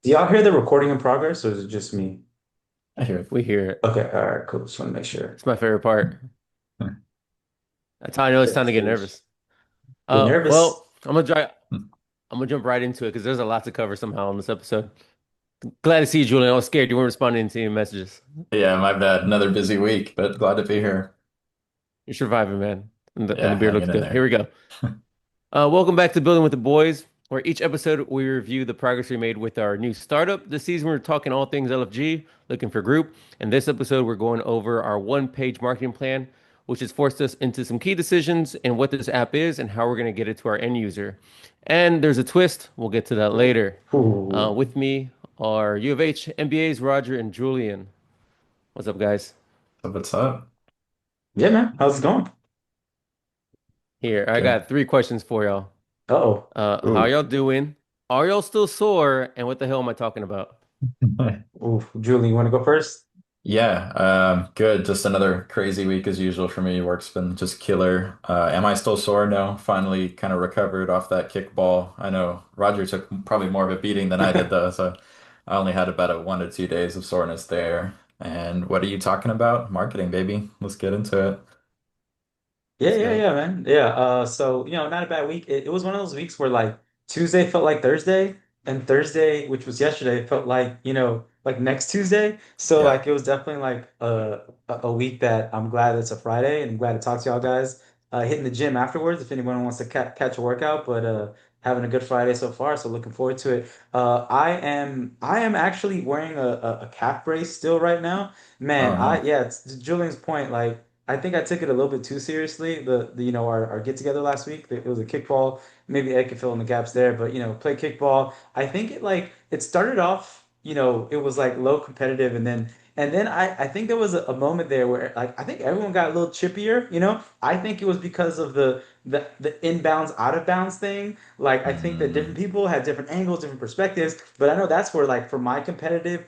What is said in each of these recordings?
Do y'all hear the recording in progress, or is it just me? I hear it. We hear it. Okay, all right, cool. Just want to make sure. It's my favorite part. That's how I know it's Get time to get fish. nervous. Get nervous. I'm gonna jump right into it because there's a lot to cover somehow on this episode. Glad to see you, Julian. I was scared you weren't responding to any messages. Yeah, my bad. Another busy week, but glad to be here. You're surviving, man. And the Yeah, beard looks hanging in good. Here there. we go. Welcome back to Building with the Boys, where each episode we review the progress we made with our new startup. This season we're talking all things LFG, looking for group. And this episode we're going over our one-page marketing plan, which has forced us into some key decisions in what this app is and how we're going to get it to our end user. And there's a twist. We'll get to that later. Ooh. With me are U of H MBAs Roger and Julian. What's up, guys? So what's up? Yeah, man. How's it going? Here, I Good. got three questions for y'all. Uh-oh. How Ooh. y'all doing? Are y'all still sore? And what the hell am I talking about? Ooh, Julie, you want to go first? Yeah, good. Just another crazy week as usual for me. Work's been just killer. Am I still sore? No. Finally kind of recovered off that kickball. I know Roger took probably more of a beating than I did though, so I only had about a 1 to 2 days of soreness there. And what are you talking about? Marketing, baby. Let's get into it. Yeah, Let's yeah, go. yeah, man. Yeah. So not a bad week. It was one of those weeks where like Tuesday felt like Thursday, and Thursday, which was yesterday, felt like, like next Tuesday. So Yeah. like it was definitely like a week that I'm glad it's a Friday and I'm glad to talk to y'all guys. Hitting the gym afterwards if anyone wants to catch a workout, but having a good Friday so far, so looking forward to it. I am actually wearing a calf brace still right now. Man, Oh I no. yeah, it's to Julian's point, like I think I took it a little bit too seriously. Our get together last week. It was a kickball. Maybe Ed could fill in the gaps there, but play kickball. I think it started off. It was like low competitive, and then I think there was a moment there where like I think everyone got a little chippier. I think it was because of the inbounds out of bounds thing. Like I think that different Mm. people had different angles, different perspectives. But I know that's where like for my competitive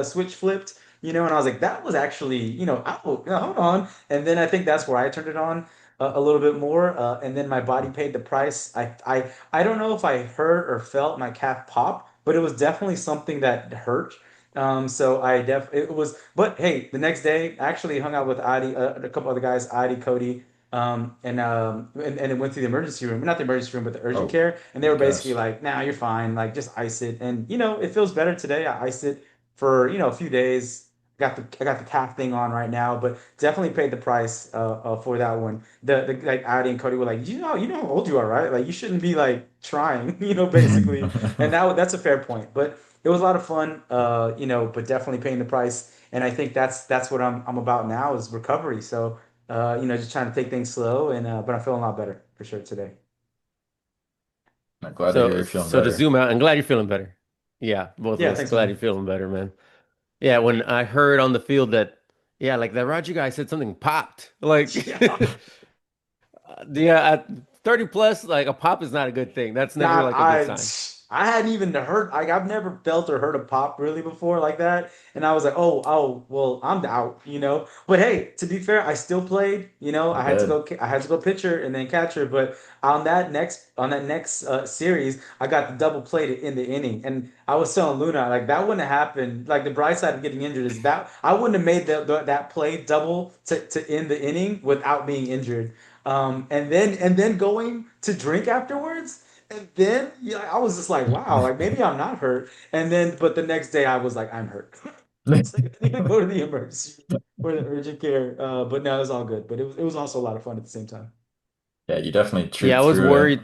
switch flipped. And I was like, that was actually, oh, hold on. And then I think that's where I turned it on a little bit more. And then my body paid the price. I don't know if I heard or felt my calf pop, but it was definitely something that hurt. So it was, but hey, the next day I actually hung out with Adi, a couple other guys, Adi, Cody, and it went to the emergency room, not the emergency room, but the urgent Oh, care. And they my were basically gosh. like, nah, you're fine. Like just ice it. And it feels better today. I iced it for, a few days. I got the calf thing on right now, but definitely paid the price for that one. The like Adi and Cody were like, you know how old you are, right? Like you shouldn't be like trying, basically. And that's a fair point. But it was a lot of fun, but definitely paying the price. And I think that's what I'm about now is recovery. So just trying to take things slow and but I'm feeling a lot better for sure today. I'm glad to hear So, you're feeling so to better. zoom out, I'm glad you're feeling better. Yeah, both of Yeah, us thanks, glad man. you're feeling better, man. Yeah, when I heard on the field that, yeah, like that Roger guy said something popped. Like, Yeah. yeah, at 30 plus, like a pop is not a good thing. That's never Not like a good I. sign. I hadn't even heard. Like I've never felt or heard a pop really before like that, and I was like, oh, well, I'm out. But hey, to be fair, I still played. You I had to did. go. I had to go pitcher and then catcher. But on that next series, I got the double plate in the inning, and I was telling Luna like that wouldn't have happened. Like the bright side of getting injured is that I wouldn't have made that play double to end the inning without being injured. And then going to drink afterwards. And then I was just like, wow, like maybe I'm not hurt. But the next day I was like, I'm hurt. It's like I need to go to the emergency or the urgent care. But no, it was all good. But it was also a lot of fun at the same time. Yeah, you definitely Yeah, trooped through it.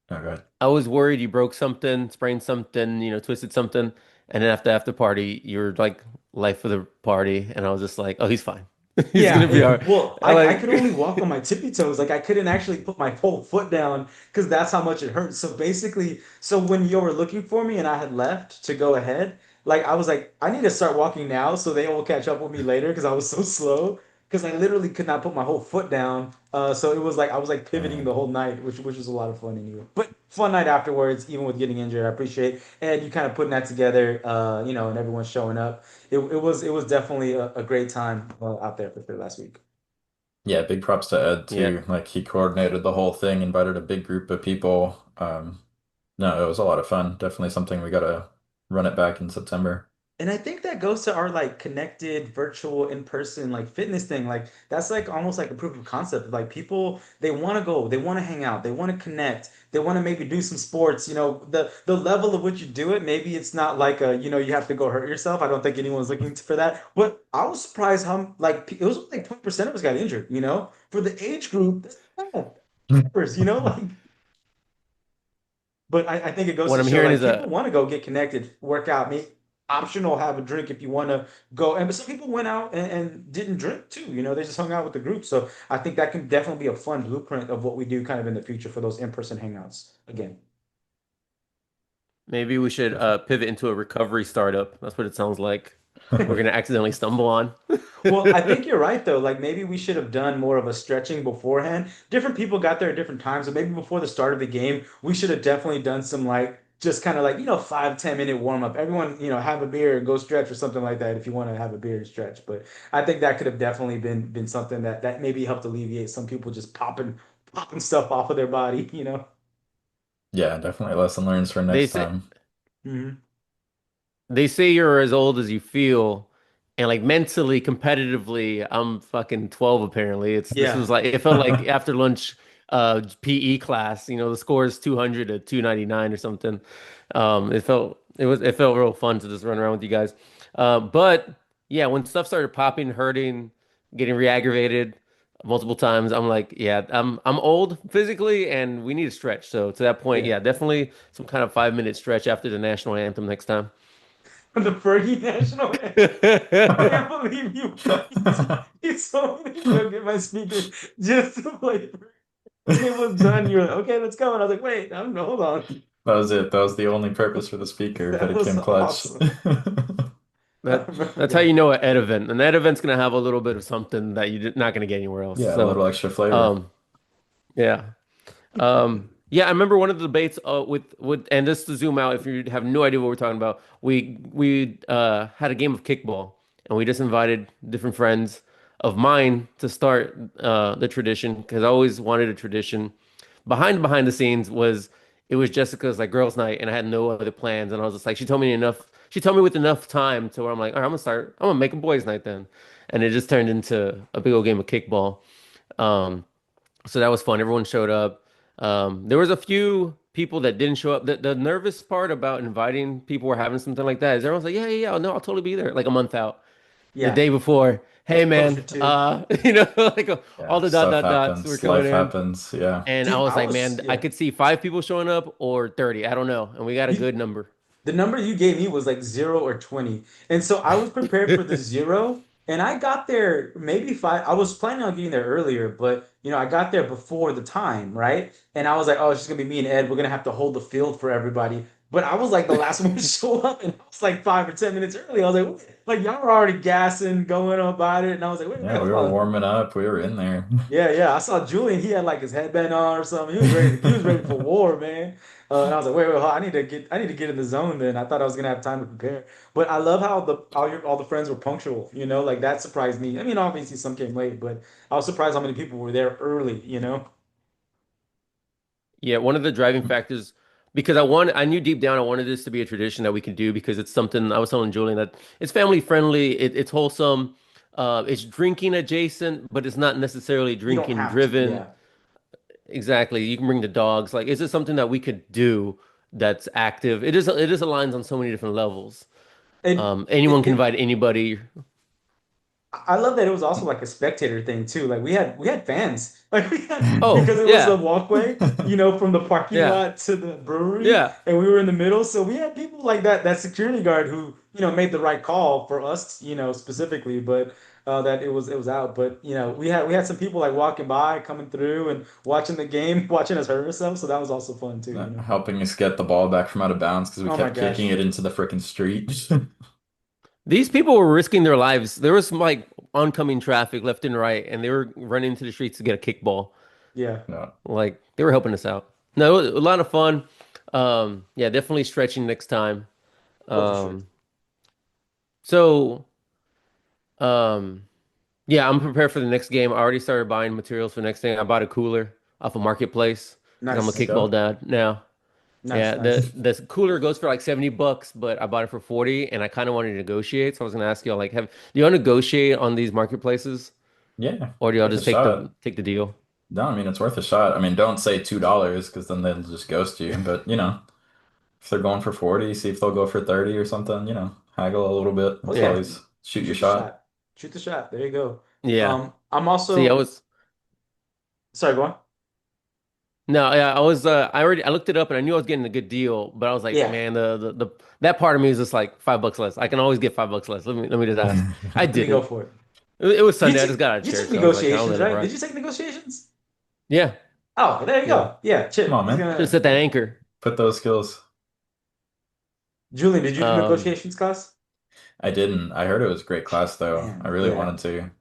Oh, God. I was worried you broke something, sprained something, twisted something, and then after party, you were like life of the party, and I was just like, oh, he's fine. He's Yeah, gonna be all right. well, I could only Like, walk on my tippy toes. Like I couldn't actually put my whole foot down because that's how much it hurt. So basically, so when you were looking for me and I had left to go ahead, like I was like, I need to start walking now so they will catch up with me later because I was so slow because I literally could not put my whole foot down. So it was like I was like pivoting the Dang. whole night, which was a lot of fun anyway. But fun night afterwards, even with getting injured. I appreciate and you kind of putting that together, and everyone showing up. It was definitely a great time out there for last week. Yeah, big props to Ed yeah, too. Like he coordinated the whole thing, invited a big group of people. No, it was a lot of fun. Definitely something we gotta run it back in September. And I think that goes to our like connected virtual in-person like fitness thing. Like that's like almost like a proof of concept. Like people they want to go, they want to hang out, they want to connect, they want to maybe do some sports. The level of which you do it, maybe it's not like a, you have to go hurt yourself. I don't think anyone's looking for that. But I was surprised how like it was like 20% of us got injured. For the age group, that's bad. Like but I think it goes What to I'm show hearing like is people a want to go get connected, work out, maybe optional have a drink if you want to go. And but some people went out and didn't drink too. They just hung out with the group. So I think that can definitely be a fun blueprint of what we do kind of in the future for those in-person hangouts again. maybe we should Definitely. pivot into a recovery startup. That's what it sounds like. We're gonna accidentally stumble on. Well, I think you're right though. Like maybe we should have done more of a stretching beforehand. Different people got there at different times, so maybe before the start of the game, we should have definitely done some like just kind of like 5-10 minute warm up. Everyone have a beer and go stretch or something like that if you want to have a beer and stretch. But I think that could have definitely been something that maybe helped alleviate some people just popping stuff off of their body. Yeah, definitely lesson learned for They next say time. Hmm. they say you're as old as you feel, and like mentally, competitively, I'm fucking 12 apparently. This was Yeah. like it felt like after lunch PE class, the score is 200 to 299 or something. It felt real fun to just run around with you guys. But yeah, when stuff started popping, hurting, getting re-aggravated multiple times, I'm like, yeah, I'm old physically and we need a stretch. So to that point, Yeah. yeah, definitely some kind of 5 minute stretch after the national anthem next time. The Fergie national anthem. I can't believe you told me to go get my speaker just to play. When it was done, you're like, okay, let's go. And I was like, wait, hold on. That was it. That was the only purpose for the speaker, but That it was came clutch. awesome. I remember That's how that. you know an ed event. An ed event's gonna have a little bit of something that you're not gonna get anywhere else. Yeah, a So, little extra flavor. um, yeah. Yeah, I remember one of the debates with and just to zoom out, if you have no idea what we're talking about, we had a game of kickball and we just invited different friends of mine to start the tradition because I always wanted a tradition. Behind the scenes was it was Jessica's like girls' night and I had no other plans and I was just like she told me with enough time to where I'm like, all right, I'm gonna make a boys' night then. And it just turned into a big old game of kickball. Um, so that was fun. Everyone showed up. There was a few people that didn't show up. The nervous part about inviting people or having something like that is everyone's like, yeah, yeah, yeah, no, I'll totally be there. Like a month out, the Yeah. day before, hey Closer man, to. like all Yeah, the stuff dots were happens, coming life in, happens. Yeah. and I Dude, was I like, was, man, I yeah. could see 5 people showing up or 30, I don't know, and we got a You, good number. The number you gave me was like 0 or 20. And so I was prepared for the zero. And I got there maybe five. I was planning on getting there earlier, but I got there before the time, right? And I was like, oh, it's just gonna be me and Ed. We're gonna have to hold the field for everybody. But I was like the last one to show up, and I was like 5 or 10 minutes early. I was like, "What?" Like y'all were already gassing, going about it, and I was like, wait, Yeah, we hold were on. warming up. We were in there. Yeah, yeah. I saw Julian. He had like his headband on or something. He was ready for war, man. And I was like, wait, hold on. I need to get in the zone. Then I thought I was gonna have time to prepare. But I love how all the friends were punctual. Like that surprised me. I mean, obviously some came late, but I was surprised how many people were there early. Yeah, one of the driving factors because I knew deep down I wanted this to be a tradition that we can do because it's something I was telling Julian that it's family friendly, it's wholesome, it's drinking adjacent, but it's not necessarily You don't drinking have to. driven. Yeah, Exactly. You can bring the dogs. Like, is it something that we could do that's active? It is aligns on so many different levels. and Anyone can it invite anybody. I love that it was also like a spectator thing too. Like we had fans. Like we had Oh, because it was a yeah. walkway, from the parking Yeah. lot to the brewery, Yeah. and we were in the middle. So we had people like that security guard who, made the right call for us, specifically, but that it was out. But we had some people like walking by, coming through and watching the game, watching us hurt ourselves. So that was also fun too. Helping us get the ball back from out of bounds because we Oh my kept kicking gosh. it into the freaking street. These people were risking their lives. There was some like oncoming traffic left and right, and they were running into the streets to get a kickball. Yeah, No, Like they were helping us out. No, it was a lot of fun. Yeah, definitely stretching next time. oh for sure. Um, so um, yeah, I'm prepared for the next game. I already started buying materials for the next thing. I bought a cooler off a marketplace because I'm a there you Nice. kickball go. dad now. Nice, Yeah, nice. the cooler goes for like $70, but I bought it for 40 and I kind of wanted to negotiate. So I was gonna ask y'all like do y'all negotiate on these marketplaces Yeah, or do y'all worth a just shot. take the deal? No, I mean it's worth a shot. I mean, don't say $2 because then they'll just ghost you. But if they're going for 40, see if they'll go for 30 or something. Haggle a little bit. Oh It's yeah, always shoot your shoot the shot. shot. Shoot the shot. There you go. Yeah. I'm See, I also was sorry, go on. no, yeah, I was I looked it up and I knew I was getting a good deal, but I was like, Yeah, man, the that part of me is just like $5 less. I can always get $5 less. Let me just ask. I let me go didn't. for it. It was You Sunday. I took just got out of you took church, so I was like, I'll negotiations, let it right? Did rock. you take negotiations? Yeah, Oh, there you yeah. go. Yeah, Come Chip. on, He's man. Just gonna. set that anchor. Put those skills. Julian, did you do Um, negotiations class? I didn't. I heard it was a great class though. I Man, really yeah. wanted to.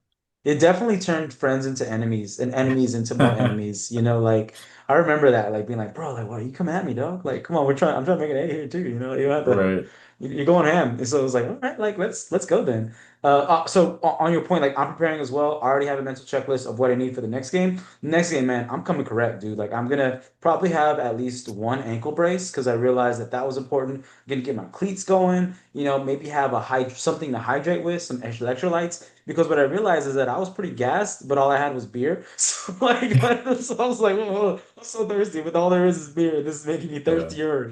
It definitely turned friends into enemies and enemies into more enemies. Like I remember that, like being like, bro, like, why you come at me, dog? Like, come on, I'm trying to make an A here too. You don't have to. Right. You're going ham. And so it was like, all right, like let's go then. On your point, like I'm preparing as well. I already have a mental checklist of what I need for the next game. Next game, man, I'm coming correct, dude. Like I'm gonna probably have at least one ankle brace because I realized that was important. I'm gonna get my cleats going. Maybe have something to hydrate with, some extra electrolytes. Because what I realized is that I was pretty gassed, but all I had was beer. So like, so I was like, whoa, I'm so thirsty, but all there is beer. This is making me Yeah. thirstier.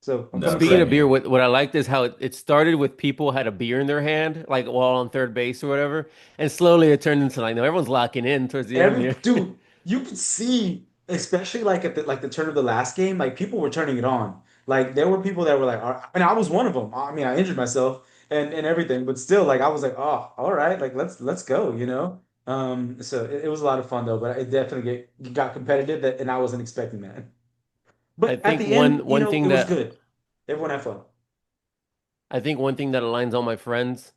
So I'm No, coming Speaking same of correct. beer, here. what I liked is how it started with people had a beer in their hand, like while on third base or whatever, and slowly it turned into like, no, everyone's locking in towards the end here. Dude, you could see, especially like at the turn of the last game, like people were turning it on. Like there were people that were like, and I was one of them. I mean, I injured myself and everything, but still, like I was like, oh, all right, like let's go. So it was a lot of fun though, but it definitely got competitive, and I wasn't expecting that. I But at think the end, one it thing was that good. Everyone had fun. I think one thing that aligns all my friends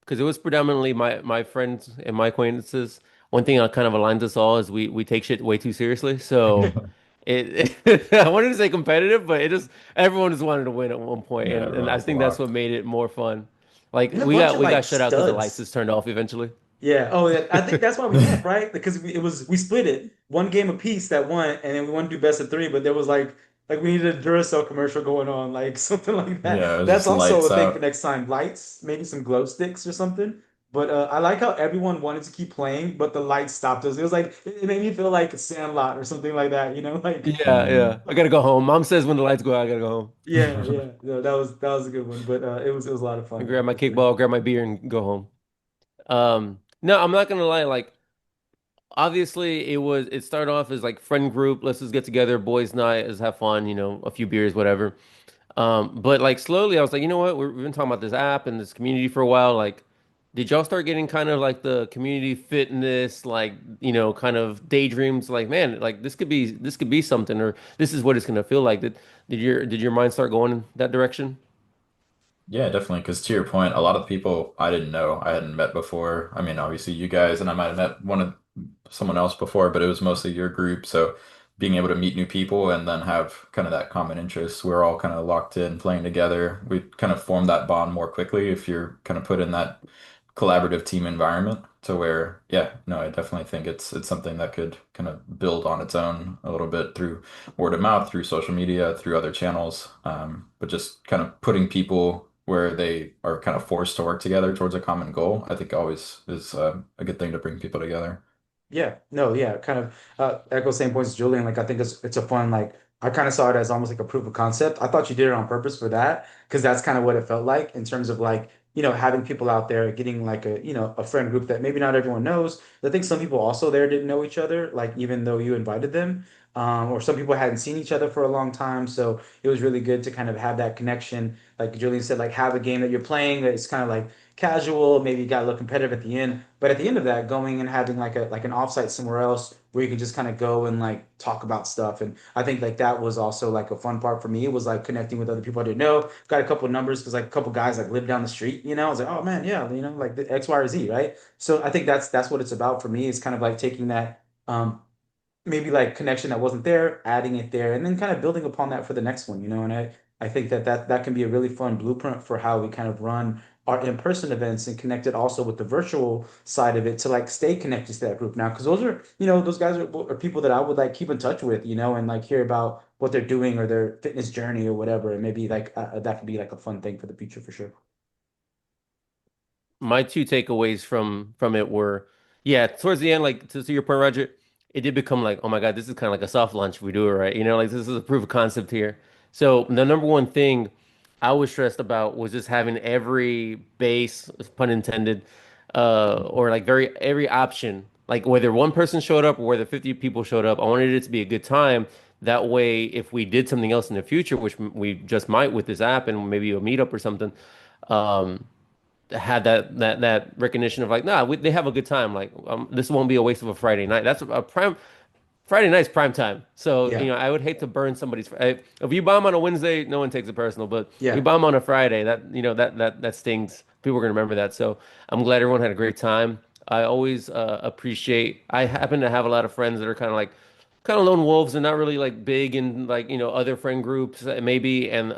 because it was predominantly my friends and my acquaintances. One thing that kind of aligns us all is we take shit way too seriously. So I wanted to say competitive, but it just everyone just wanted to win at one point, Yeah, and I everyone's think that's what locked. made it more fun. Like And a bunch of we like got shut out because the lights studs. just turned off eventually. Yeah. Oh, yeah. I think that's why we left, right? Because we split it one game apiece that won, and then we wanted to do best of three, but there was like we needed a Duracell commercial going on, like something like that. Yeah, it was That's just also lights a thing for out. next time. Lights, maybe some glow sticks or something. But I like how everyone wanted to keep playing, but the lights stopped us. It was like it made me feel like a Sandlot or something like that. Like Yeah, Mm, yeah. I gotta go home. Mom says when the lights go out, I gotta go home. yeah, yeah. No, that was a good one. But it was a lot of I fun, grab man. It my was pretty kickball, fun. grab my beer, and go home. No, I'm not gonna lie. Like obviously it started off as like friend group, let's just get together, boys night, let's have fun, a few beers, whatever. But like slowly I was like, you know what, we've been talking about this app and this community for a while. Like, did y'all start getting kind of like the community fitness, like, kind of daydreams, like, man, like this could be something, or this is what it's gonna feel like. Did your mind start going in that direction? yeah, definitely. Because to your point, a lot of people I didn't know, I hadn't met before. I mean, obviously you guys, and I might have met someone else before, but it was mostly your group. So being able to meet new people and then have kind of that common interest, we're all kind of locked in playing together. We kind of form that bond more quickly if you're kind of put in that collaborative team environment to where, yeah, no, I definitely think it's something that could kind of build on its own a little bit through word of mouth, through social media, through other channels. But just kind of putting people where they are kind of forced to work together towards a common goal, I think always is a good thing to bring people together. Yeah, no, yeah, kind of echo same points as Julian. Like I think it's a fun like I kind of saw it as almost like a proof of concept. I thought you did it on purpose for that because that's kind of what it felt like in terms of like having people out there getting like a friend group that maybe not everyone knows. I think some people also there didn't know each other, like even though you invited them, or some people hadn't seen each other for a long time. So it was really good to kind of have that connection. Like Julian said, like have a game that you're playing that is kind of like casual, maybe got a little competitive at the end. But at the end of that, going and having like an offsite somewhere else where you can just kind of go and like talk about stuff. And I think like that was also like a fun part for me. It was like connecting with other people I didn't know. Got a couple of numbers because like a couple guys like live down the street. I was like, oh man, yeah, like the X, Y, or Z, right? So I think that's what it's about for me. Is kind of like taking that. maybe like connection that wasn't there, adding it there, and then kind of building upon that for the next one, you know. And I think that can be a really fun blueprint for how we kind of run our in-person events and connect it also with the virtual side of it to like stay connected to that group now. Because those are, those guys are people that I would like keep in touch with, and like hear about what they're doing or their fitness journey or whatever. And maybe like that could be like a fun thing for the future for sure. My two takeaways from it were, yeah, towards the end, like to your point, Roger, it did become like, oh my God, this is kind of like a soft launch if we do it right. Like this is a proof of concept here. So the number one thing I was stressed about was just having every base, pun intended, or like every option, like whether one person showed up or whether 50 people showed up. I wanted it to be a good time. That way, if we did something else in the future, which we just might with this app and maybe a meetup or something, um, had that recognition of like, nah, they have a good time. Like, this won't be a waste of a Friday night. That's a prime Friday night's prime time. So, Yeah. I would hate to burn somebody's. If you bomb on a Wednesday, no one takes it personal. But if you Yeah. bomb on a Friday, that stings. People are gonna remember that. So I'm glad everyone had a great time. I always appreciate. I happen to have a lot of friends that are kind of lone wolves and not really like big in like other friend groups maybe and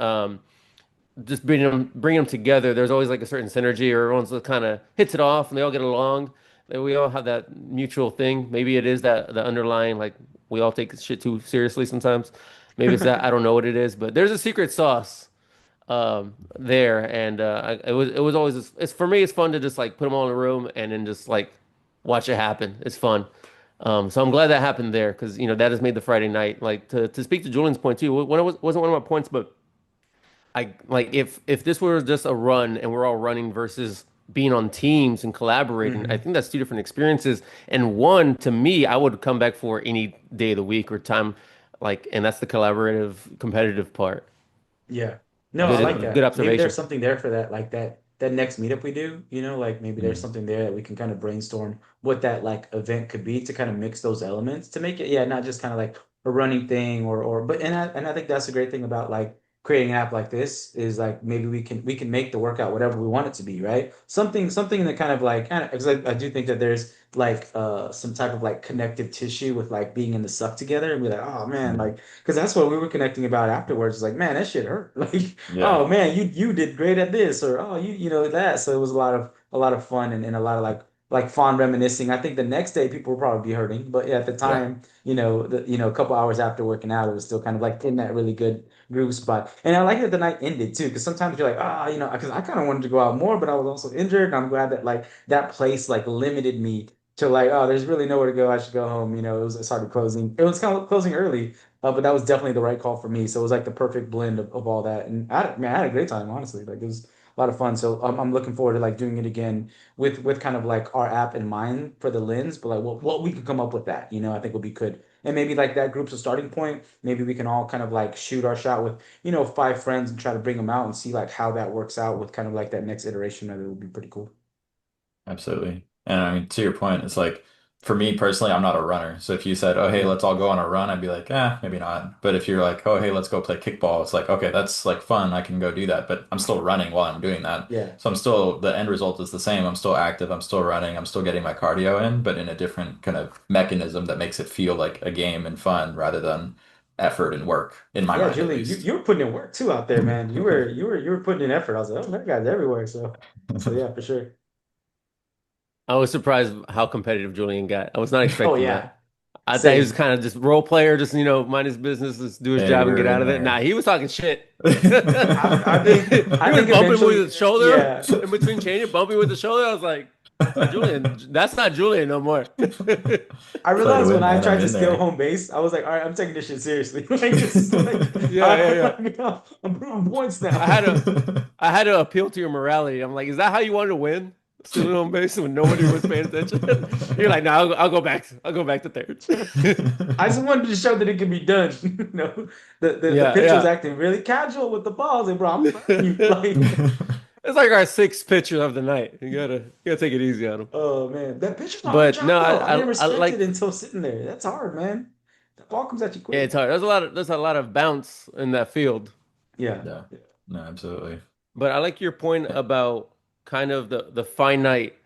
just bring them together. There's always like a certain synergy, or everyone's kind of hits it off, and they all get along. Like, we all have that mutual thing. Maybe it is that the underlying like we all take shit too seriously sometimes. Maybe it's that I don't know what it is, but there's a secret sauce there, and it was always it's for me. It's fun to just like put them all in a room and then just like watch it happen. It's fun. So I'm glad that happened there because that has made the Friday night. Like to speak to Julian's point too. When it wasn't one of my points, but I like if this were just a run and we're all running versus being on teams and collaborating, I Hmm. think that's two different experiences. And one, to me, I would come back for any day of the week or time, like, and that's the collaborative, competitive part. Yeah. No, I like Absolutely. Good that. Maybe there's observation. something there for that, like that next meetup we do, like maybe there's Mm. something there that we can kind of brainstorm what that like event could be to kind of mix those elements to make it, yeah, not just kind of like a running thing but and I think that's a great thing about like creating an app like this is like maybe we can make the workout whatever we want it to be, right? Something that kind of like because I do think that there's like some type of like connective tissue with like being in the suck together and be like, oh man, Mm. like because that's what we were connecting about afterwards. It's like, man, that shit hurt. Like, Yeah. oh man, you did great at this, or oh you know that. So it was a lot of fun and a lot of like fond reminiscing. I think the next day people will probably be hurting, but at the Yeah. time, a couple hours after working out, it was still kind of like in that really good groove spot. And I like that the night ended too, because sometimes you're like, because I kind of wanted to go out more, but I was also injured. And I'm glad that like that place like limited me to like, oh, there's really nowhere to go. I should go home. It started closing. It was kind of closing early, but that was definitely the right call for me. So it was like the perfect blend of all that. And I had a great time, honestly. Like it was a lot of fun. So I'm looking forward to like doing it again with kind of like our app in mind for the lens, but like what we could come up with that, I think would be good. And maybe like that group's a starting point. Maybe we can all kind of like shoot our shot with, five friends and try to bring them out and see like how that works out with kind of like that next iteration of it would be pretty cool. Absolutely. And I mean, to your point, it's like for me personally, I'm not a runner. So if you said, "Oh, hey, Yeah. let's all go on a run," I'd be like, maybe not." But if you're like, "Oh, hey, let's go play kickball," it's like, okay, that's like fun. I can go do that, but I'm still running while I'm doing that. Yeah. So the end result is the same. I'm still active. I'm still running. I'm still getting my cardio in, but in a different kind of mechanism that makes it feel like a game and fun rather than effort and work, in my Yeah, mind at Julian, you, least. you were putting in work too out there, man. You were putting in effort. I was like, oh, that guy's everywhere. So yeah, for sure. I was surprised how competitive Julian got. I was not Oh expecting that. yeah. I thought he was Same. kind of just role player, just mind his business, just do his Hey, job we and get were out in of it. Nah, there. he was talking shit. I think He I was think bumping with eventually, his shoulder yeah. in between changing, bumping with the shoulder. I was like, Julian, that's not Julian no more. I Play to realized when win, I man. I'm tried to in scale there. home base, I was like, all right, I'm taking this shit seriously. Like just like Yeah, yeah, yeah. I'm proving points I now. had to, I had to appeal to your morality. I'm like, is that how you wanted to win? Stealing home base when nobody was paying attention. You're like, no, I'll go back. I'll go back to third. I just wanted to show that it can be done. The Yeah, pitcher was yeah. acting really casual with the balls, and bro, I'm throwing you. Like, It's like our sixth pitcher of the night. You gotta take it easy on him. oh man, that pitcher's a hard But no, job though. I didn't I respect it like. until sitting there. That's hard, man. The ball comes at you Yeah, quick. it's hard. There's a lot of bounce in that field. Yeah. Yeah. No, absolutely. But I like your point about kind of the finite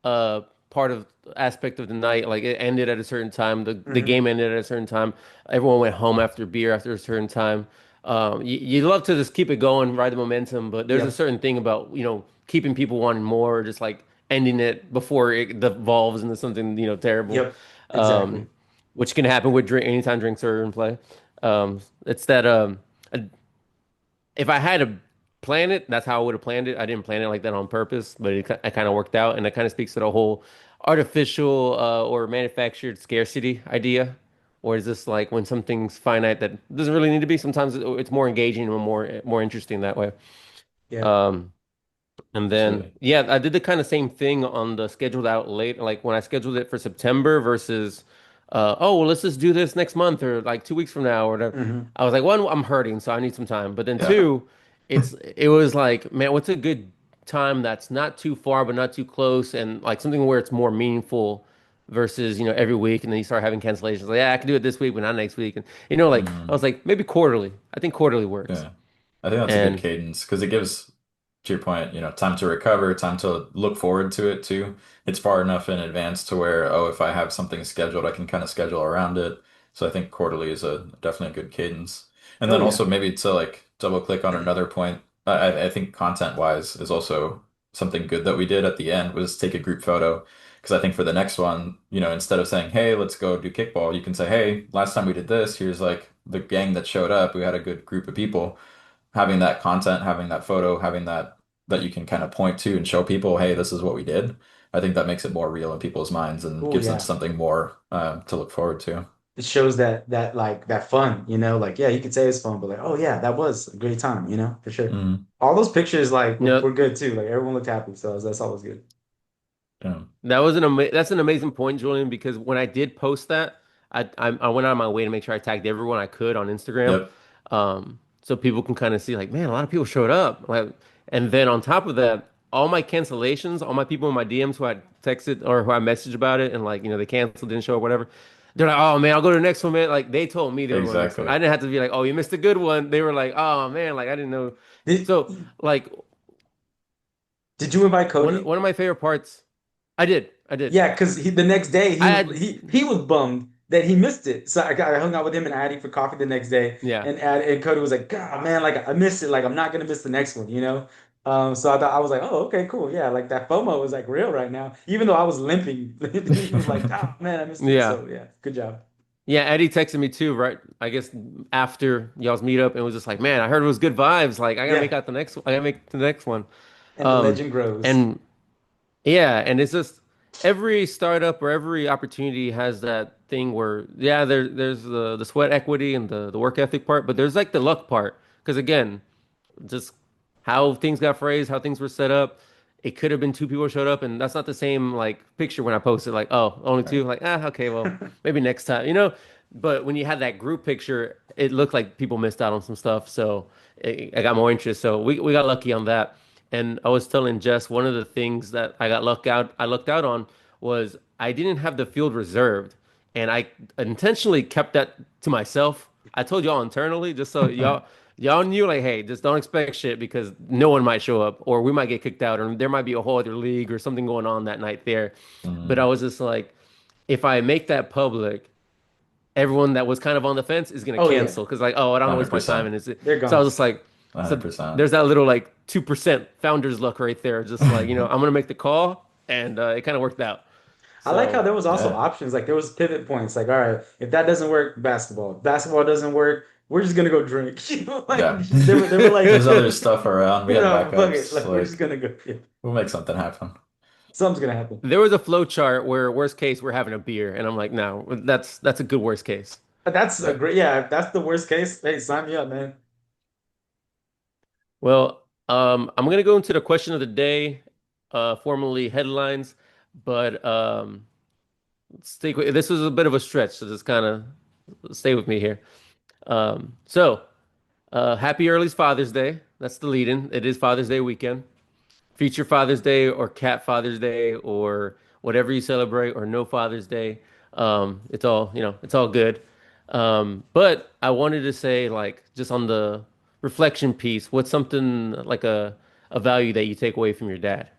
uh part of aspect of the night. Like it ended at a certain time. The Hmm. game ended at a certain time. Everyone went home after beer after a certain time. You love to just keep it going, ride the momentum, but there's a Yep. certain thing about, keeping people wanting more, or just like ending it before it devolves into something, terrible. Yep. Um, Exactly. which can happen with anytime drinks are in play. It's that uh, if I had to plan it, that's how I would have planned it. I didn't plan it like that on purpose, but it kind of worked out, and it kind of speaks to the whole artificial or manufactured scarcity idea. Or is this like when something's finite that doesn't really need to be? Sometimes it's more engaging and more interesting that way. Yeah. Um, and then, Absolutely. yeah, I did the kind of same thing on the scheduled out late, like when I scheduled it for September versus, oh, well, let's just do this next month or like 2 weeks from now or whatever. Hmm. I was like, one, I'm hurting, so I need some time. But then Yeah. two, it was like, man, what's a good time that's not too far but not too close, and like something where it's more meaningful versus, every week, and then you start having cancellations. Like, yeah, I can do it this week, but not next week. And like I Mm, was like, maybe quarterly. I think quarterly works. yeah. I think that's a good And cadence because it gives, to your point, time to recover, time to look forward to it too. It's far enough in advance to where, oh, if I have something scheduled, I can kind of schedule around it. So I think quarterly is a definitely a good cadence. And Oh then yeah. also maybe to like double click on another point, I think content wise is also something good that we did at the end was take a group photo. Because I think for the next one, instead of saying, hey, let's go do kickball, you can say, hey, last time we did this, here's like the gang that showed up. We had a good group of people having that content, having that photo, having that you can kind of point to and show people, hey, this is what we did. I think that makes it more real in people's minds and Oh gives them yeah. something more to look forward to. It shows that like that fun, like yeah, you could say it's fun, but like, oh yeah, that was a great time, for sure. Mm, All those pictures like no. were good too. Like everyone looked happy, so that's always good. yeah. That's an amazing point, Julian, because when I did post that, I went out of my way to make sure I tagged everyone I could on Instagram, Yep. so people can kind of see like, man, a lot of people showed up. Like, and then on top of that, all my cancellations, all my people in my DMs who I texted or who I messaged about it, and like, they canceled, didn't show up, whatever. They're like, oh man, I'll go to the next one, man. Like they told me they were going to the next one. Exactly. I didn't have to be like, oh, you missed a good one. They were like, oh man, like I didn't know. Did So like did you invite one Cody? one of my favorite parts, I did. Yeah, because the next day he I was had, he was bummed that he missed it. So I hung out with him and Addie for coffee the next day, yeah. and Cody was like, God man, like I missed it. Like I'm not gonna miss the next one. So I was like, oh okay, cool, yeah. Like that FOMO was like real right now, even though I was limping. He was like, oh man, I missed it. Yeah. So yeah, good job. Yeah, Eddie texted me too, right? I guess after y'all's meetup and was just like, "Man, I heard it was good vibes. Like, Yeah, I gotta make the next one." and the Um, legend grows. and yeah, and it's just every startup or every opportunity has that thing where, yeah, there's the sweat equity and the work ethic part, but there's like the luck part. Because again, just how things got phrased, how things were set up. It could have been two people showed up, and that's not the same like picture when I posted like, oh, only two. Right. Like, okay, well, maybe next time, But when you had that group picture, it looked like people missed out on some stuff, so I got more interest. So we got lucky on that. And I was telling Jess one of the things that I lucked out on was I didn't have the field reserved, and I intentionally kept that to myself. I told y'all internally just so y'all knew like, hey, just don't expect shit because no one might show up or we might get kicked out or there might be a whole other league or something going on that night there. But I Mm, was just like, if I make that public, everyone that was kind of on the fence is gonna Oh yeah, cancel because like, oh, I don't want to waste my time 100%. and it's they're so I gone. was just like, so 100%. there's that little like 2% founder's luck right there. Just like, I'm gonna make the call and it kind of worked out. I like how So there was also Yeah. options. Like there was pivot points. Like, all right, if that doesn't work, basketball. If basketball doesn't work, we're just gonna go drink. Like Yeah. they were like, There's other stuff around. We had fuck it. backups. Like we're just Like, gonna go. Yeah, we'll make something happen. something's gonna happen. there was a flow chart where worst case we're having a beer and I'm like, no, that's a good worst case. But that's a Yeah. great. Yeah, if that's the worst case, hey, sign me up, man. Well, I'm gonna go into the question of the day, formerly headlines, but this was a bit of a stretch, so just kind of stay with me here. Happy early Father's Day. That's the lead-in. It is Father's Day weekend. Future Father's Day or Cat Father's Day or whatever you celebrate or no Father's Day. It's all, it's all good. But I wanted to say, like, just on the reflection piece, what's something like a value that you take away from your dad?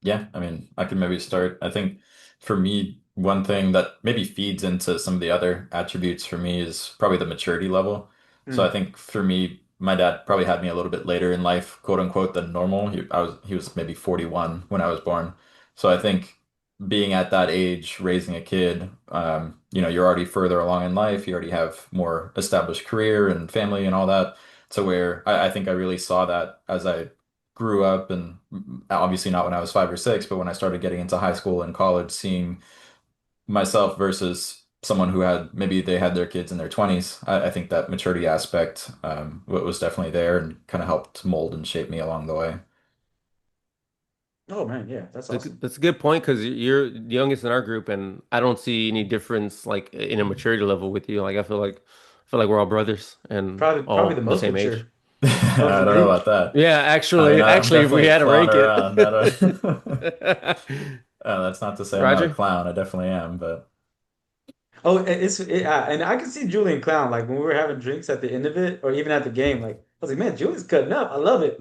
Yeah, I mean, I can maybe start. I think for me, one thing that maybe feeds into some of the other attributes for me is probably the maturity level. So I Mm. think for me, my dad probably had me a little bit later in life, quote unquote, than normal. He was maybe 41 when I was born. So I think being at that age, raising a kid, you're already further along in life. You already have more established career and family and all that. To where I think I really saw that as I grew up, and obviously not when I was 5 or 6, but when I started getting into high school and college, seeing myself versus someone who had maybe they had their kids in their 20s. I think that maturity aspect was definitely there and kind of helped mold and shape me along the way. Oh man, yeah, that's awesome. That's a good point because you're the youngest in our group, and I don't see any difference like in a maturity level with you. Like I feel like we're all brothers and Probably the all the most same age. mature of I the don't know group. about that. Yeah, I mean, I'm actually, if we definitely a had to clown rank around. I don't, it, that's not to say I'm not a Roger. clown. I definitely am, but Oh, and I can see Julian Clown like when we were having drinks at the end of it, or even at the game. Like I was like, man, Julian's cutting up. I love it.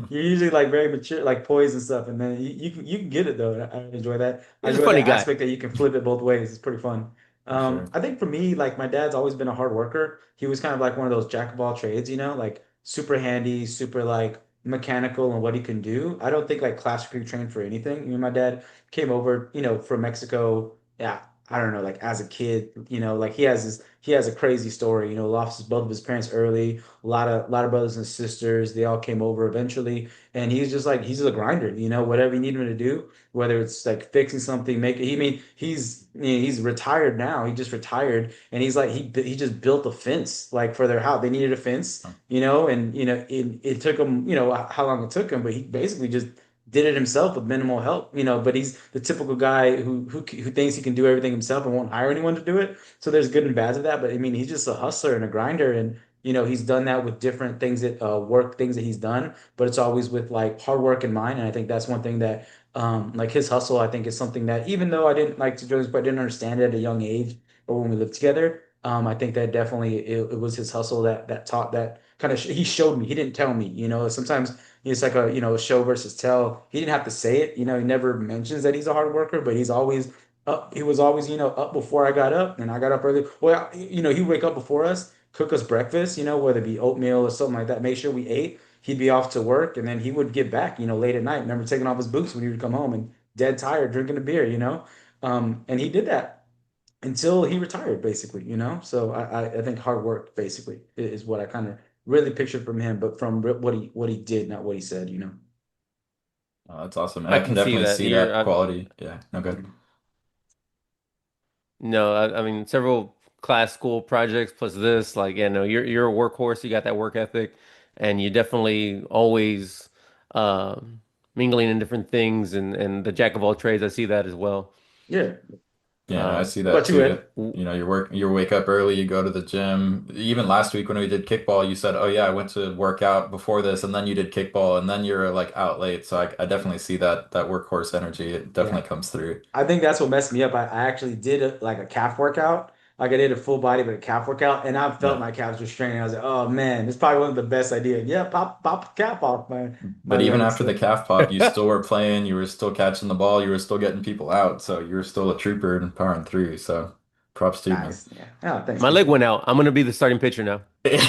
You're usually like very mature, like poised and stuff, and then you can get it though. I enjoy that. I He's a enjoy funny that guy. aspect that you can flip it both ways. It's pretty fun. for sure. I think for me, like my dad's always been a hard worker. He was kind of like one of those jack of all trades, like super handy, super like mechanical and what he can do. I don't think like classically trained for anything. My dad came over, from Mexico. Yeah, I don't know, like as a kid, like he has a crazy story, lost both of his parents early, a lot of brothers and sisters, they all came over eventually, and he's a grinder, whatever you need him to do, whether it's like fixing something, make it. He's retired now. He just retired, and he's like he just built a fence like for their house. They needed a fence, and it took him, how long it took him, but he basically just did it himself with minimal help, but he's the typical guy who thinks he can do everything himself and won't hire anyone to do it. So there's good and bad of that, but I mean, he's just a hustler and a grinder, and he's done that with different things that work things that he's done, but it's always with like hard work in mind, and I think that's one thing that like his hustle, I think is something that even though I didn't like to Jones, but I didn't understand it at a young age or when we lived together, I think that definitely it was his hustle that taught that kind of he showed me. He didn't tell me, sometimes it's like a show versus tell. He didn't have to say it. He never mentions that he's a hard worker, but he's always up. He was always up before I got up, and I got up early. Well, he'd wake up before us, cook us breakfast. Whether it be oatmeal or something like that. Make sure we ate. He'd be off to work, and then he would get back. Late at night. Remember taking off his boots when he would come home and dead tired, drinking a beer. And he did that until he retired, basically. So I think hard work basically is what I kind of really pictured from him, but from what he did, not what he said. Oh, that's awesome. And I I can can see definitely that. see that quality. Yeah, no good. No, I mean several class school projects plus this. Like, yeah, no, you're a workhorse. You got that work ethic, and you definitely always mingling in different things and the jack of all trades. I see that as well. Yeah. Yeah, no, I Uh, see What that about you, too. Ed? You wake up early, you go to the gym. Even last week when we did kickball, you said, "Oh yeah, I went to work out before this, and then you did kickball, and then you're like out late." So I definitely see that workhorse energy. It Yeah. definitely comes through. I think that's what messed me up. I actually did like a calf workout. Like I did a full body, but a calf workout, and I felt Yeah. my calves were straining. I was like, oh man, it's probably one of the best ideas. Yeah, pop the calf off my But even legs. after the So calf pop, you still were playing, you were still catching the ball, you were still getting people out. So you were still a trooper and powering through. So props to you, man. nice. Yeah. Oh, thanks. my leg Appreciate went out. I'm gonna be the starting pitcher now. it.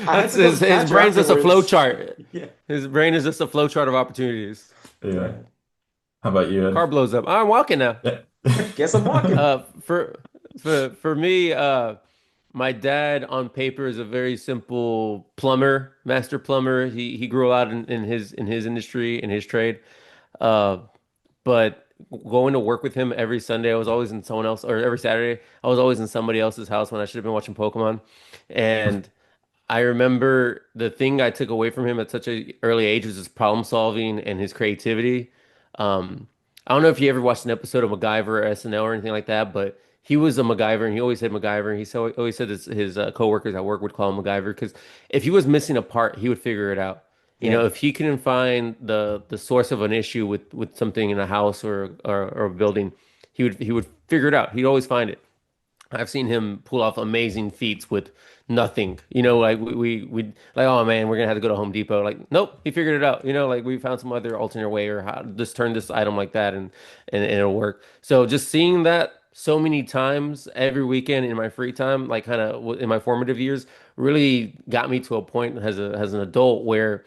I had That's to go to his catcher brain's just a flow afterwards. chart. Yeah. His brain is just a flow chart of opportunities. Yeah. Yeah. How about you, Ed? Car blows up. I'm walking now. Yeah. Guess I'm walking. Uh, for for me, my dad on paper is a very simple plumber, master plumber. He grew out in his industry, in his trade. Uh, but going to work with him every Sunday, I was always in someone else, or every Saturday, I was always in somebody else's house when I should have been watching Pokemon. And I remember the thing I took away from him at such a early age was his problem solving and his creativity. Um, I don't know if you ever watched an episode of MacGyver or SNL or anything like that, but he was a MacGyver and he always said MacGyver. And always said his coworkers at work would call him MacGyver because if he was missing a part, he would figure it out. Yeah. If he couldn't find the source of an issue with something in a house or a building, he would figure it out. He'd always find it. I've seen him pull off amazing feats with nothing. Like we like, oh man, we're gonna have to go to Home Depot. Like, nope, he figured it out. Like we found some other alternate way or how just turn this item like that and it'll work. So just seeing that so many times every weekend in my free time, like kind of in my formative years, really got me to a point as an adult where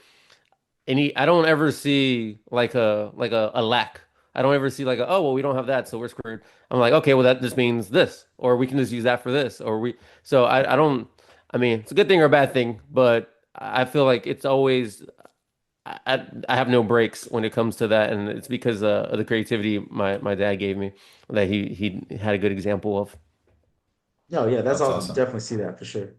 I don't ever see like a lack. I don't ever see like oh well we don't have that so we're screwed. I'm like okay well that just means this or we can just use that for this or we so I don't I mean it's a good thing or a bad thing but I feel like it's always I have no breaks when it comes to that and it's because of the creativity my dad gave me that he had a good example of. Oh yeah, that's That's awesome. awesome. Definitely see that for sure.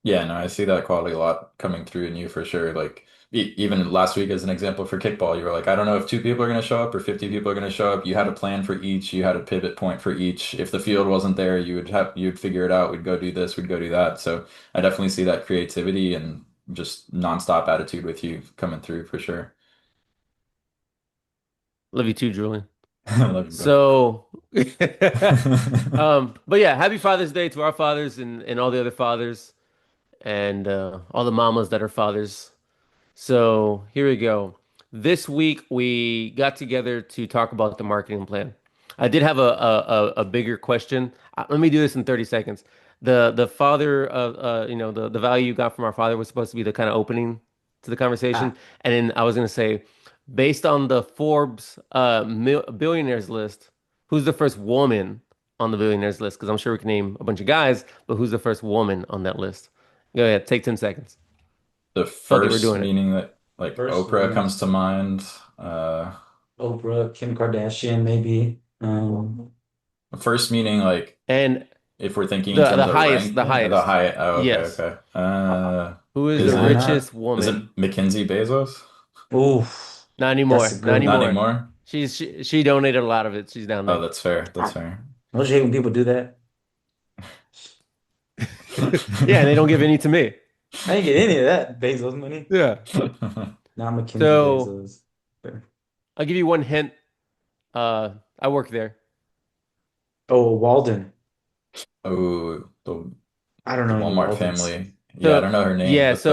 Yeah, no, I see that quality a lot coming through in you for sure. Like even last week as an example for kickball, you were like, I don't know if two people are going to show up or 50 people are going to show up. You had a plan for each. You had a pivot point for each. If the field wasn't there, you'd figure it out. We'd go do this, we'd go do that. So I definitely see that creativity and just nonstop attitude with you coming through for sure. Love you too, Julian. I love you, bro. So, but yeah, happy Father's Day to our fathers and all the other fathers and all the mamas that are fathers. So here we go. This week we got together to talk about the marketing plan. I did have a bigger question. Let me do this in 30 seconds. The father of the value you got from our father was supposed to be the kind of opening to the conversation, Ah, and then I was gonna say, based on the Forbes billionaires list, who's the first woman on the billionaires list? Because I'm sure we can name a bunch of guys, but who's the first woman on that list? Go ahead, take 10 seconds. The Felt like we're first doing it. meaning that like first Oprah woman, comes to mind. Uh, Oprah, Kim Kardashian, maybe. First meaning like And if we're thinking in the terms of highest, the ranking, the highest. high. Oh, okay, Yes. okay. Who is the Is it Rihanna. richest is woman? it Mackenzie Bezos? Oof, Not that's a anymore. Not good Not one. anymore. anymore. She donated a lot of it. She's down Oh, there. that's fair. That's Ah, fair. don't you hate when people do that? Yeah, and they don't give any to me. I didn't get any of that Bezos money. Yeah. Not Mackenzie So Bezos. I'll give you one hint. I work there. Oh, Walden. Oh, I don't the know any Walmart Waldens. family. Yeah, I So don't know her name, yeah, but so the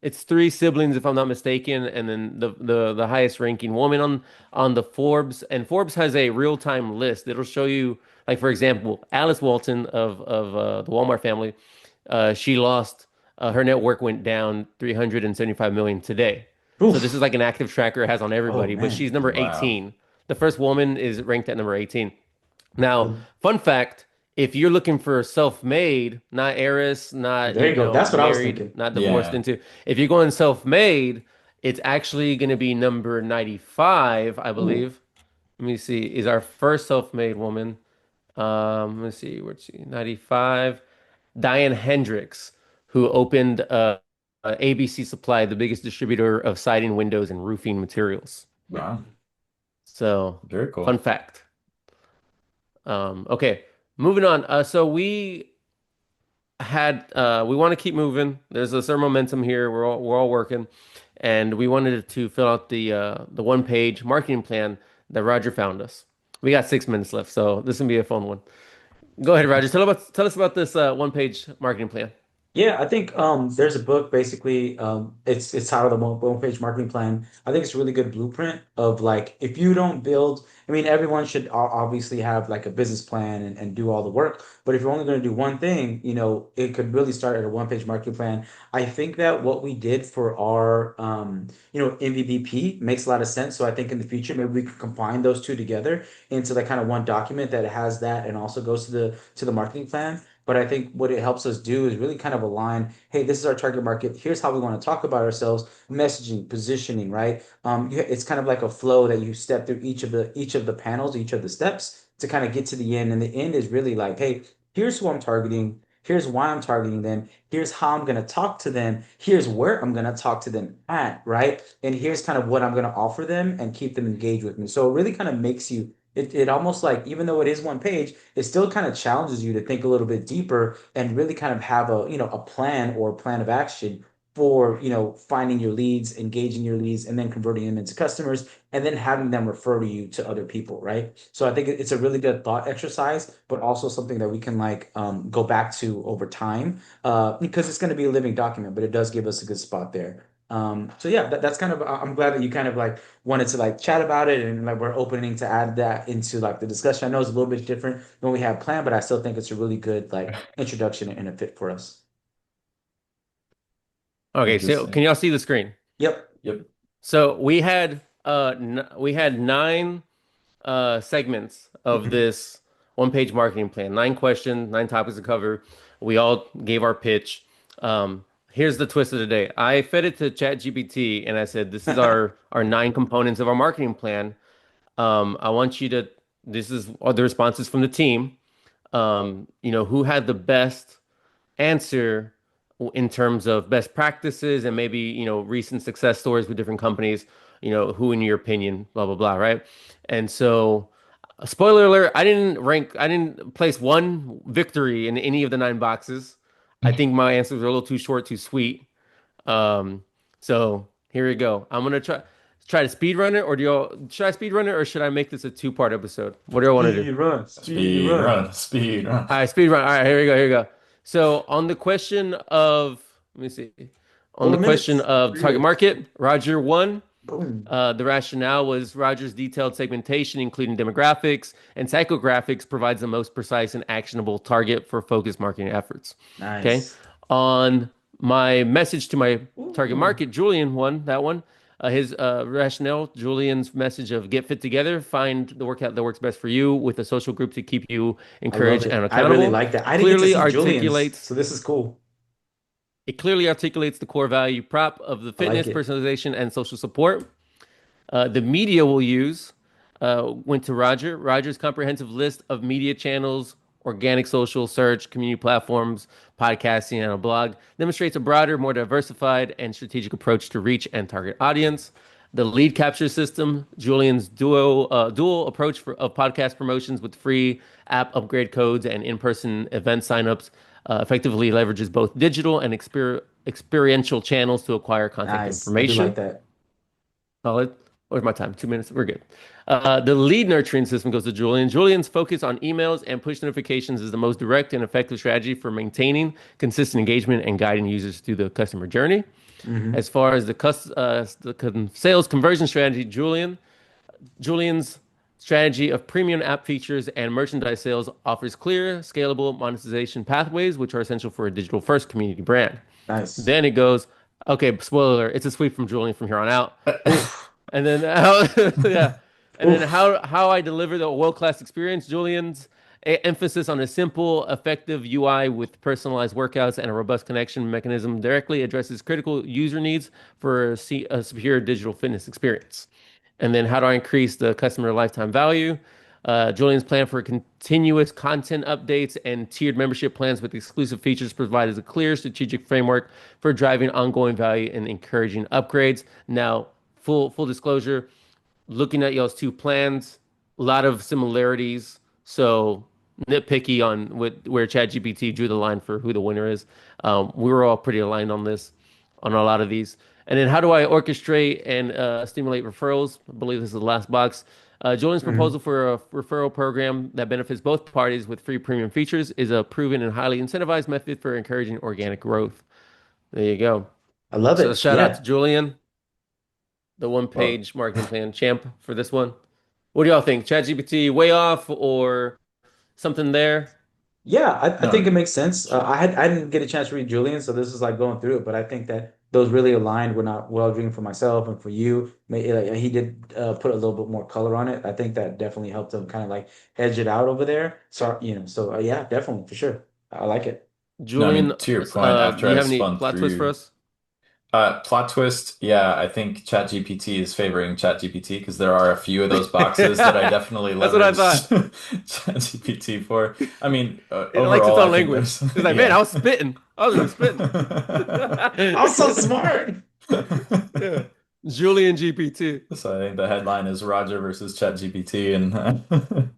it's three siblings if I'm not mistaken, and then the highest ranking woman on the Forbes, and Forbes has a real-time list. It'll show you, like for example, Alice Walton of the Walmart family. She lost her network went down 375 million today. So this is Oof. like an active tracker it has on Oh everybody, but man. she's number wow. 18. The first woman is ranked at number 18. Now, Well, fun fact, if you're looking for self-made, not heiress, not, there you go. That's what I was married, thinking. not divorced Yeah. into, if you're going self-made, it's actually going to be number 95, I Ooh. believe. Let me see, is our first self-made woman. Let's see, where's she? 95. Diane Hendricks, who opened ABC Supply, the biggest distributor of siding, windows, and roofing materials. Wow. So, Very fun cool. fact. Okay, moving on. So we want to keep moving. There's a certain momentum here. We're all working, and we wanted to fill out the one page marketing plan that Roger found us. We got 6 minutes left, so this is gonna be a fun one. Go ahead, Roger. Tell us about this one page marketing plan. Yeah, I think there's a book basically it's titled the one page marketing plan. I think it's a really good blueprint of like if you don't build, I mean everyone should obviously have like a business plan and do all the work, but if you're only going to do one thing, it could really start at a one page marketing plan. I think that what we did for our MVBP makes a lot of sense. So I think in the future maybe we could combine those two together into like kind of one document that has that and also goes to the marketing plan. But I think what it helps us do is really kind of align, hey, this is our target market. Here's how we want to talk about ourselves, messaging, positioning, right? It's kind of like a flow that you step through each of the panels, each of the steps to kind of get to the end. And the end is really like, hey, here's who I'm targeting. Here's why I'm targeting them. Here's how I'm going to talk to them. Here's where I'm going to talk to them at, right? And here's kind of what I'm going to offer them and keep them engaged with me. So it really kind of makes you, it almost like, even though it is one page, it still kind of challenges you to think a little bit deeper and really kind of have a plan or a plan of action for, finding your leads, engaging your leads, and then converting them into customers, and then having them refer to you to other people, right? So I think it's a really good thought exercise, but also something that we can like go back to over time, because it's going to be a living document, but it does give us a good spot there. So yeah, that's kind of, I'm glad that you kind of like wanted to like chat about it, and like we're opening to add that into like the discussion. I know it's a little bit different than we have planned, but I still think it's a really good like introduction and a fit for us. Okay, so can Interesting. y'all see the screen? Yep. Yep. So we had nine segments of Mhm. this one-page marketing plan. Nine questions, nine topics to cover. We all gave our pitch. Here's the twist of the day. I fed it to ChatGPT and I said, "This is our nine components of our marketing plan. I want you to. This is all the responses from the team. Who had the best answer in terms of best practices and maybe, recent success stories with different companies, who in your opinion, blah, blah, blah, right? And so, spoiler alert, I didn't place one victory in any of the nine boxes. I think my answers are a little too short, too sweet. Um, so here we go. I'm gonna try to speed run it, or should I speed run it, or should I make this a two-part episode? What do I want to do? Speed run, speed Speed run. run, speed run. All right, speed run. All right, here we go. Here we go. So on the question of, let me see, on Four the question minutes. of Read target it. market, Roger won. Boom. The rationale was Roger's detailed segmentation, including demographics and psychographics, provides the most precise and actionable target for focused marketing efforts. Okay. Nice. On my message to my target Ooh, market, Julian won that one. His rationale, Julian's message of get fit together, find the workout that works best for you with a social group to keep you I love encouraged and it. I really accountable. like that. I didn't get to Clearly see Julian's, articulates so this is cool. it clearly articulates the core value prop of the I like fitness, it. personalization, and social support. The media we'll use went to Roger. Roger's comprehensive list of media channels, organic social search, community platforms, podcasting, and a blog demonstrates a broader, more diversified, and strategic approach to reach and target audience. The lead capture system, Julian's dual approach of podcast promotions with free app upgrade codes and in-person event signups, effectively leverages both digital and experiential channels to acquire contact Nice. I do like information. that. Solid. Where's my time? 2 minutes. We're good. The lead nurturing system goes to Julian. Julian's focus on emails and push notifications is the most direct and effective strategy for maintaining consistent engagement and guiding users through the customer journey. Hmm. As far as sales conversion strategy, Julian's strategy of premium app features and merchandise sales offers clear, scalable monetization pathways, which are essential for a digital-first community brand. Nice. Then it goes, okay, spoiler, it's a sweep from Julian from here on out. Oof. And then how, yeah, and then Oof. how I deliver the world-class experience. Julian's emphasis on a simple, effective UI with personalized workouts and a robust connection mechanism directly addresses critical user needs for a superior digital fitness experience. And then how do I increase the customer lifetime value? Julian's plan for continuous content updates and tiered membership plans with exclusive features provides a clear strategic framework for driving ongoing value and encouraging upgrades. Now, full disclosure, looking at y'all's two plans, a lot of similarities. So nitpicky on where ChatGPT drew the line for who the winner is. We were all pretty aligned on this, on a lot of these. And then how do I orchestrate and stimulate referrals? I believe this is the last box. Julian's Mhm. proposal for a referral program that benefits both parties with free premium features is a proven and highly incentivized method for encouraging organic growth. There you go. I love So it. shout out to Yeah. Julian, the one Well, page marketing plan champ for this one. What do y'all think? ChatGPT way off or something there? Yeah, I think it no, makes sense. I didn't get a chance to read Julian, so this is like going through it, but I think that those really aligned were not well dreamed for myself and for you. He did put a little bit more color on it. I think that definitely helped him kind of like edge it out over there. So, so yeah, definitely for sure. I like it. I Julian, mean, to your point, after do you I have any spun plot twists for through us? plot twist, yeah, I think ChatGPT is favoring ChatGPT because there are a few of those boxes that I That's definitely what I leveraged thought. ChatGPT for. I mean, It likes its overall, I own think language. there's, It's like, man, I yeah. was spitting. I was really spitting. I'm so smart. Yeah. Julian GPT. So I think the headline is Roger versus ChatGPT, and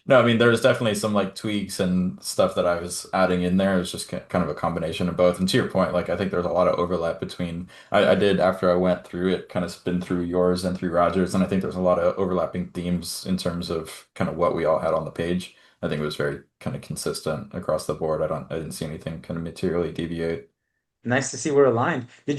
No, I mean, there's definitely some like tweaks and stuff that I was adding in there. It was just kind of a combination of both. And to your point, like I think there's a lot of overlap between I did after I went through it, kind of spin through yours and through Rogers, and I think there's a lot of overlapping themes in terms of kind of what we all had on the page. I think it was very kind of consistent across the board. I didn't see anything kind of materially deviate. Nice to see we're aligned. Did you